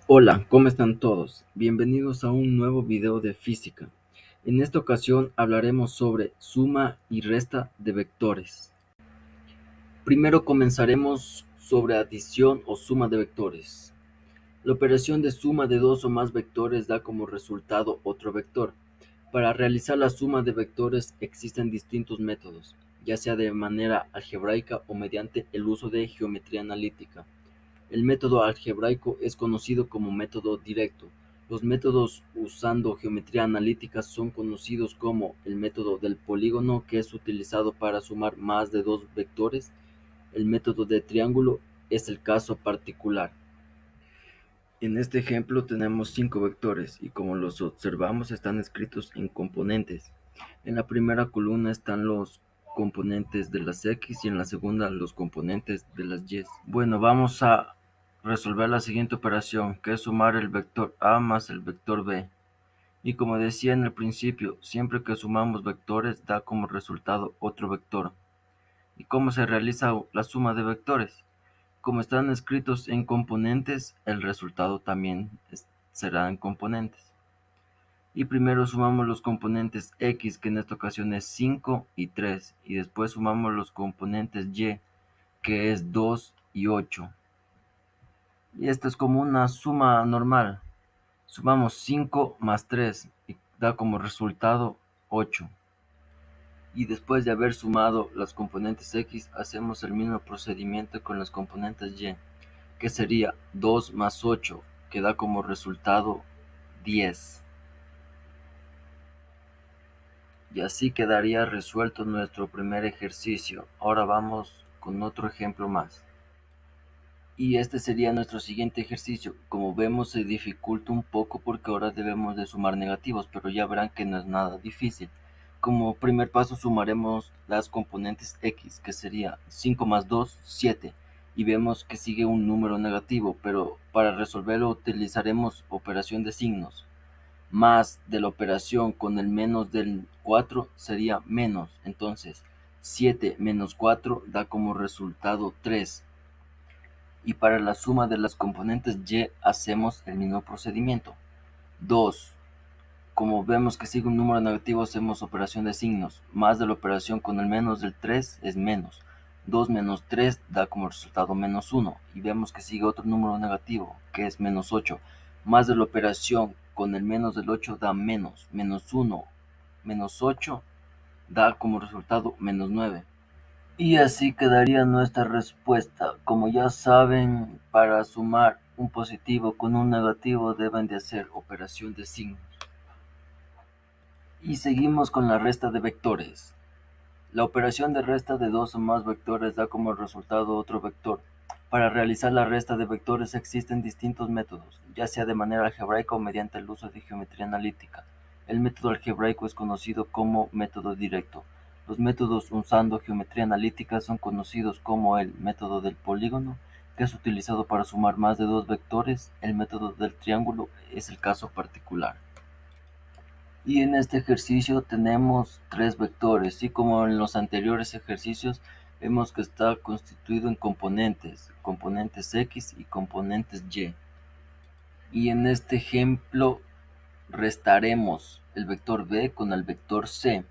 Hola, ¿cómo están todos? Bienvenidos a un nuevo video de física. En esta ocasión hablaremos sobre suma y resta de vectores. Primero comenzaremos sobre adición o suma de vectores. La operación de suma de dos o más vectores da como resultado otro vector. Para realizar la suma de vectores existen distintos métodos, ya sea de manera algebraica o mediante el uso de geometría analítica. El método algebraico es conocido como método directo. Los métodos usando geometría analítica son conocidos como el método del polígono, que es utilizado para sumar más de dos vectores. El método de triángulo es el caso particular. En este ejemplo tenemos 5 vectores y como los observamos están escritos en componentes. En la primera columna están los componentes de las X y en la segunda los componentes de las Y. Bueno, vamos a resolver la siguiente operación, que es sumar el vector A más el vector B. Y como decía en el principio, siempre que sumamos vectores da como resultado otro vector. ¿Y cómo se realiza la suma de vectores? Como están escritos en componentes, el resultado también será en componentes. Y primero sumamos los componentes X, que en esta ocasión es 5 y 3, y después sumamos los componentes Y, que es 2 y 8. Y esto es como una suma normal. Sumamos 5 más 3 y da como resultado 8. Y después de haber sumado las componentes X, hacemos el mismo procedimiento con las componentes Y, que sería 2 más 8, que da como resultado 10. Y así quedaría resuelto nuestro primer ejercicio. Ahora vamos con otro ejemplo más. Y este sería nuestro siguiente ejercicio. Como vemos se dificulta un poco porque ahora debemos de sumar negativos, pero ya verán que no es nada difícil. Como primer paso sumaremos las componentes X, que sería 5 más 2, 7. Y vemos que sigue un número negativo, pero para resolverlo utilizaremos operación de signos. Más de la operación con el menos del 4 sería menos. Entonces 7 menos 4 da como resultado 3. Y para la suma de las componentes Y hacemos el mismo procedimiento. 2. Como vemos que sigue un número negativo, hacemos operación de signos. Más de la operación con el menos del 3 es menos. 2 menos 3 da como resultado menos 1. Y vemos que sigue otro número negativo, que es menos 8. Más de la operación con el menos del 8 da menos. Menos 1 menos 8 da como resultado menos 9. Y así quedaría nuestra respuesta. Como ya saben, para sumar un positivo con un negativo deben de hacer operación de signos. Y seguimos con la resta de vectores. La operación de resta de dos o más vectores da como resultado otro vector. Para realizar la resta de vectores existen distintos métodos, ya sea de manera algebraica o mediante el uso de geometría analítica. El método algebraico es conocido como método directo. Los métodos usando geometría analítica son conocidos como el método del polígono, que es utilizado para sumar más de dos vectores. El método del triángulo es el caso particular. Y en este ejercicio tenemos tres vectores, y como en los anteriores ejercicios vemos que está constituido en componentes X y componentes Y. Y en este ejemplo restaremos el vector B con el vector C.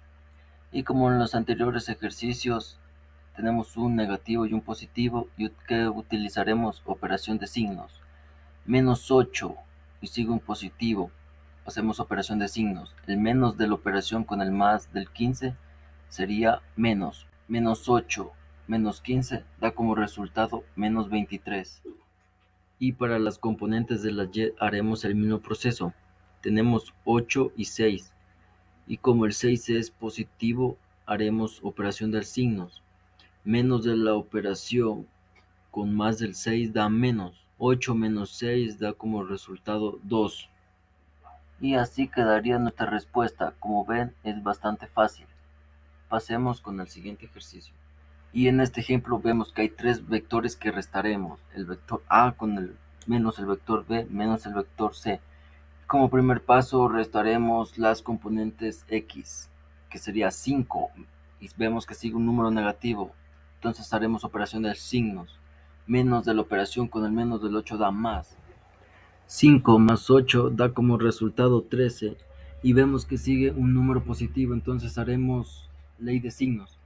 Y como en los anteriores ejercicios tenemos un negativo y un positivo, y que utilizaremos operación de signos. Menos 8 y sigue un positivo, hacemos operación de signos. El menos de la operación con el más del 15 sería menos. Menos 8 menos 15 da como resultado menos 23. Y para las componentes de la Y haremos el mismo proceso. Tenemos 8 y 6. Y como el 6 es positivo, haremos operación de signos. Menos de la operación con más del 6 da menos. 8 menos 6 da como resultado 2. Y así quedaría nuestra respuesta. Como ven, es bastante fácil. Pasemos con el siguiente ejercicio. Y en este ejemplo vemos que hay tres vectores que restaremos. El vector A con el menos el vector B menos el vector C. Como primer paso restaremos las componentes X, que sería 5. Y vemos que sigue un número negativo. Entonces haremos operación de signos. Menos de la operación con el menos del 8 da más. 5 más 8 da como resultado 13 y vemos que sigue un número positivo, entonces haremos ley de signos.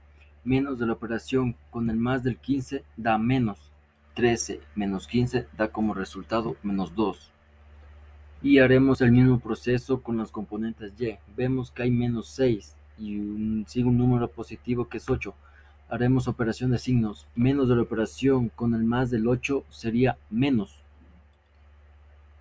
Menos de la operación con el más del 15 da menos. 13 menos 15 da como resultado menos 2. Y haremos el mismo proceso con los componentes y. Vemos que hay menos 6 y sigue un número positivo que es 8. Haremos operación de signos. Menos de la operación con el más del 8 sería menos.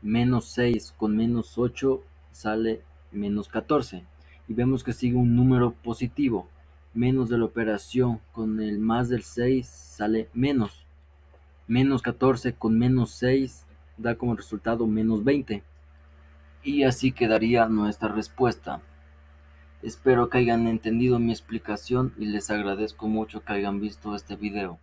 Menos 6 con menos 8 sale menos 14. Y vemos que sigue un número positivo. Menos de la operación con el más del 6 sale menos. Menos 14 con menos 6 da como resultado menos 20. Y así quedaría nuestra respuesta. Espero que hayan entendido mi explicación y les agradezco mucho que hayan visto este video.